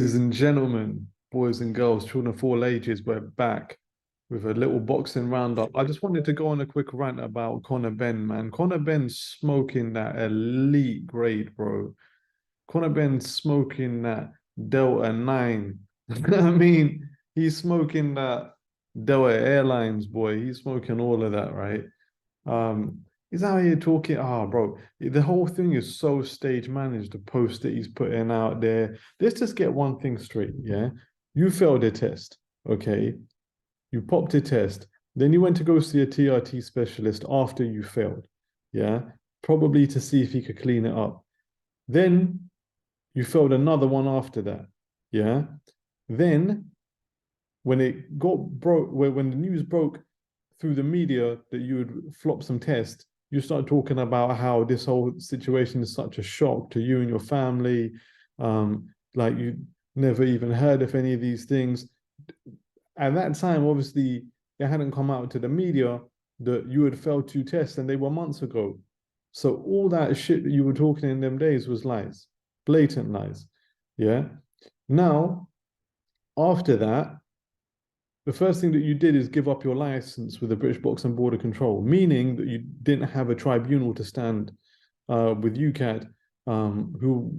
Ladies and gentlemen, boys and girls, children of all ages, we're back with a little boxing roundup. I just wanted to go on a quick rant about Conor Benn, man. Conor Benn's smoking that elite grade, bro. Conor Benn's smoking that Delta 9. I mean, he's smoking that Delta Airlines, boy. He's smoking all of that, right? Um, he's out here talking. Ah, bro, the whole thing is so stage managed. The post that he's putting out there. Let's just get one thing straight. Yeah, you failed a test. Okay, you popped a test. Then you went to go see a TRT specialist after you failed. Yeah, probably to see if he could clean it up. Then you failed another one after that. Yeah. Then when it got broke, when the news broke through the media that you would flop some tests, you start talking about how this whole situation is such a shock to you and your family. Like you never even heard of any of these things. At that time, obviously, it hadn't come out to the media that you had failed two tests and they were months ago. So all that shit that you were talking in them days was lies, blatant lies. Yeah. Now, after that, the first thing that you did is give up your license with the British Boxing Board of Control, meaning that you didn't have a tribunal to stand with UCAD, who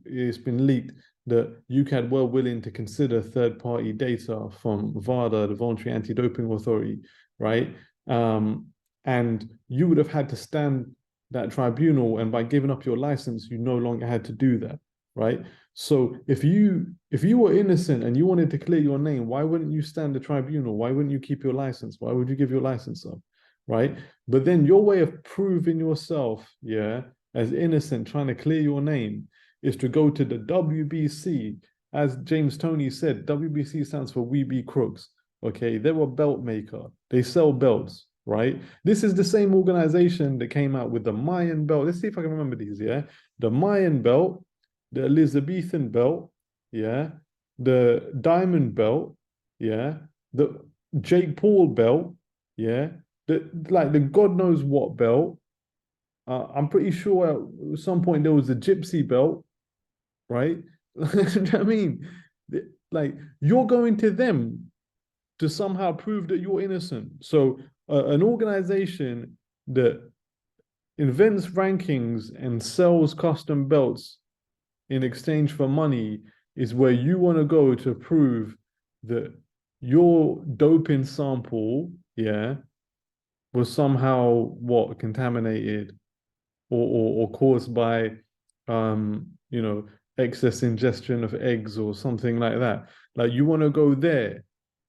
it's been leaked that UCAD were willing to consider third-party data from VADA, the Voluntary Anti-Doping Authority, right? And you would have had to stand that tribunal, and by giving up your license, you no longer had to do that, right? So if you were innocent and you wanted to clear your name, why wouldn't you stand the tribunal? Why wouldn't you keep your license? Why would you give your license up? Right? But then your way of proving yourself, yeah, as innocent, trying to clear your name, is to go to the WBC. As James Toney said, WBC stands for We Be Crooks. Okay, they're a belt maker. They sell belts, right? This is the same organization that came out with the Mayan belt. Let's see if I can remember these, yeah? The Mayan belt, the Elizabethan belt, yeah, the diamond belt, yeah, the Jake Paul belt, yeah, the God knows what belt. I'm pretty sure at some point there was a gypsy belt, right? I mean, like you're going to them to somehow prove that you're innocent. So an organization that invents rankings and sells custom belts in exchange for money is where you want to go to prove that your doping sample, yeah, was somehow what contaminated or caused by excess ingestion of eggs or something like that. Like you want to go there.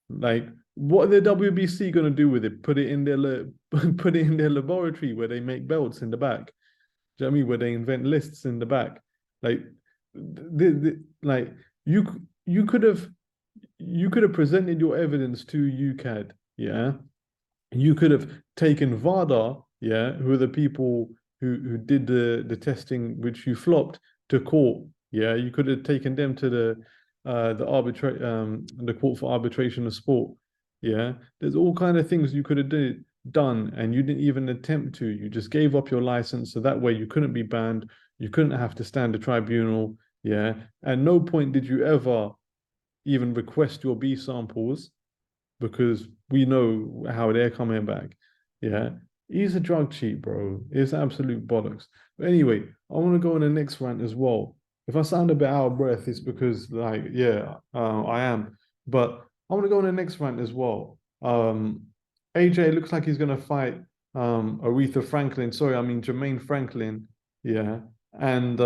Like what are the WBC going to do with it? Put it in their put it in their laboratory where they make belts in the back. Do you know what I mean? Where they invent lists in the back. Like like you could have presented your evidence to UCAD, yeah. You could have taken VADA, yeah, who are the people who did the testing which you flopped to court. Yeah, you could have taken them to the court for arbitration of sport. Yeah, there's all kind of things you could have done, and you didn't even attempt to. You just gave up your license, so that way you couldn't be banned. You couldn't have to stand a tribunal. Yeah, at no point did you ever even request your B samples because we know how they're coming back. Yeah. He's a drug cheat, bro. It's absolute bollocks. But anyway, I want to go on the next rant as well. If I sound a bit out of breath, it's because, like, yeah, I am. But I want to go on the next rant as well. AJ looks like he's going to fight Aretha Franklin. Sorry, I mean Jermaine Franklin. Yeah. And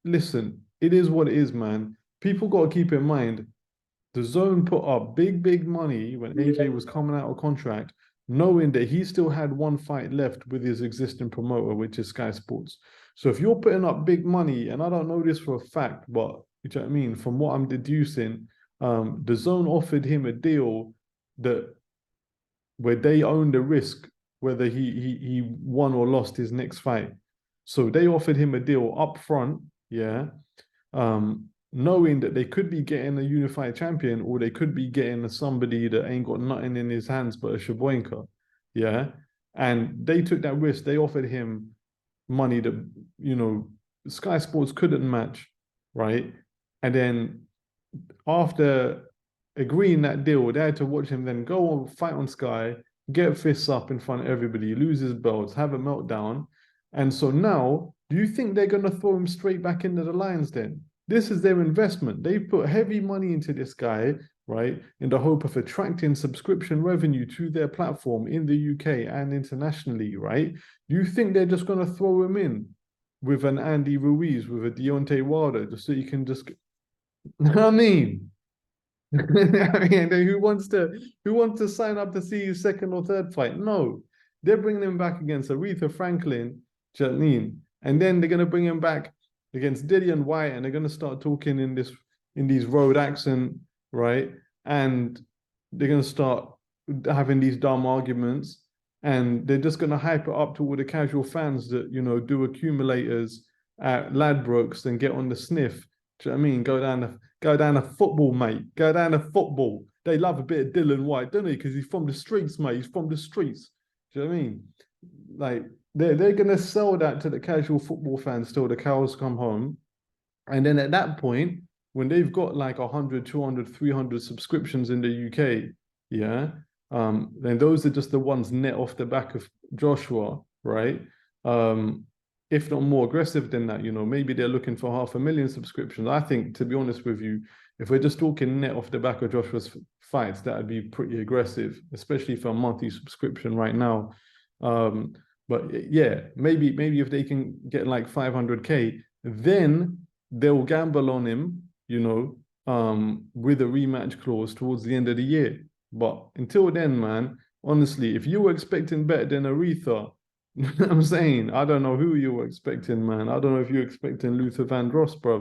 listen, it is what it is, man. People got to keep in mind the zone put up big money when AJ was coming out of contract, knowing that he still had one fight left with his existing promoter, which is Sky Sports. So if you're putting up big money, and I don't know this for a fact, but you know what I mean, from what I'm deducing, the zone offered him a deal that where they own the risk whether he won or lost his next fight. So they offered him a deal up front, yeah, knowing that they could be getting a unified champion or they could be getting somebody that ain't got nothing in his hands but a Shaboinka. Yeah. And they took that risk. They offered him money that, Sky Sports couldn't match. Right. And then after agreeing that deal, they had to watch him then go on fight on Sky, get fists up in front of everybody, lose his belts, have a meltdown. And so now, do you think they're going to throw him straight back into the Lions then? This is their investment. They put heavy money into this guy, right, in the hope of attracting subscription revenue to their platform in the UK and internationally, right? Do you think they're just going to throw him in with an Andy Ruiz, with a Deontay Wilder, just so you can just, I mean, I mean, who wants to sign up to see his second or third fight? No, they're bringing him back against Aretha Franklin, Janine, and then they're gonna bring him back against Dillian White, and they're gonna start talking in these road accent, right? And they're gonna start having these dumb arguments, and they're just gonna hype it up to all the casual fans that do accumulators at Ladbrokes and get on the sniff. Do you know what I mean? Go down to football, mate. Go down to football. They love a bit of Dylan White, don't they? Because he's from the streets, mate. He's from the streets. Do you know what I mean? Like they're gonna sell that to the casual football fans till the cows come home. And then at that point, when they've got like 100, 200, 300 subscriptions in the UK, yeah, then those are just the ones net off the back of Joshua, right? If not more aggressive than that, maybe they're looking for 500,000 subscriptions. I think, to be honest with you, if we're just talking net off the back of Joshua's fights, that would be pretty aggressive, especially for a monthly subscription right now. But yeah, maybe if they can get like 500K, then they'll gamble on him, with a rematch clause towards the end of the year. But until then, man, honestly, if you were expecting better than Aretha, I'm saying, I don't know who you were expecting, man. I don't know if you're expecting Luther Vandross, bro.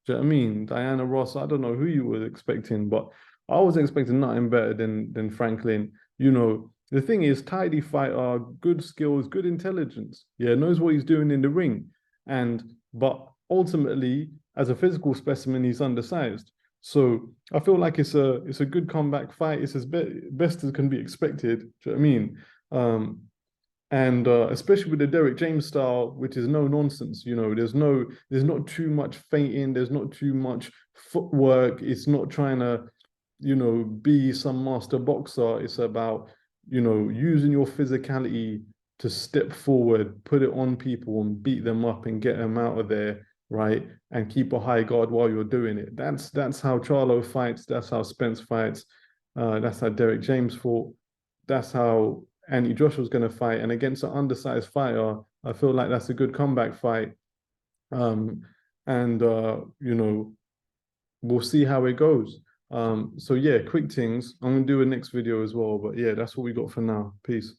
Do you know what I mean? Diana Ross, I don't know who you were expecting, but I was expecting nothing better than Franklin. The thing is, tidy fighter, good skills, good intelligence. Yeah, knows what he's doing in the ring. But ultimately, as a physical specimen, he's undersized. So I feel like it's a good comeback fight. It's as best as can be expected. Do you know what I mean? And especially with the Derek James style, which is no nonsense. There's not too much feinting, there's not too much footwork. It's not trying to, be some master boxer. It's about, using your physicality to step forward, put it on people and beat them up and get them out of there, right? And keep a high guard while you're doing it. That's how Charlo fights. That's how Spence fights. That's how Derek James fought. That's how Andy Joshua's going to fight. And against an undersized fighter, I feel like that's a good comeback fight. And we'll see how it goes. So yeah, quick things. I'm going to do a next video as well. But yeah, that's what we got for now. Peace.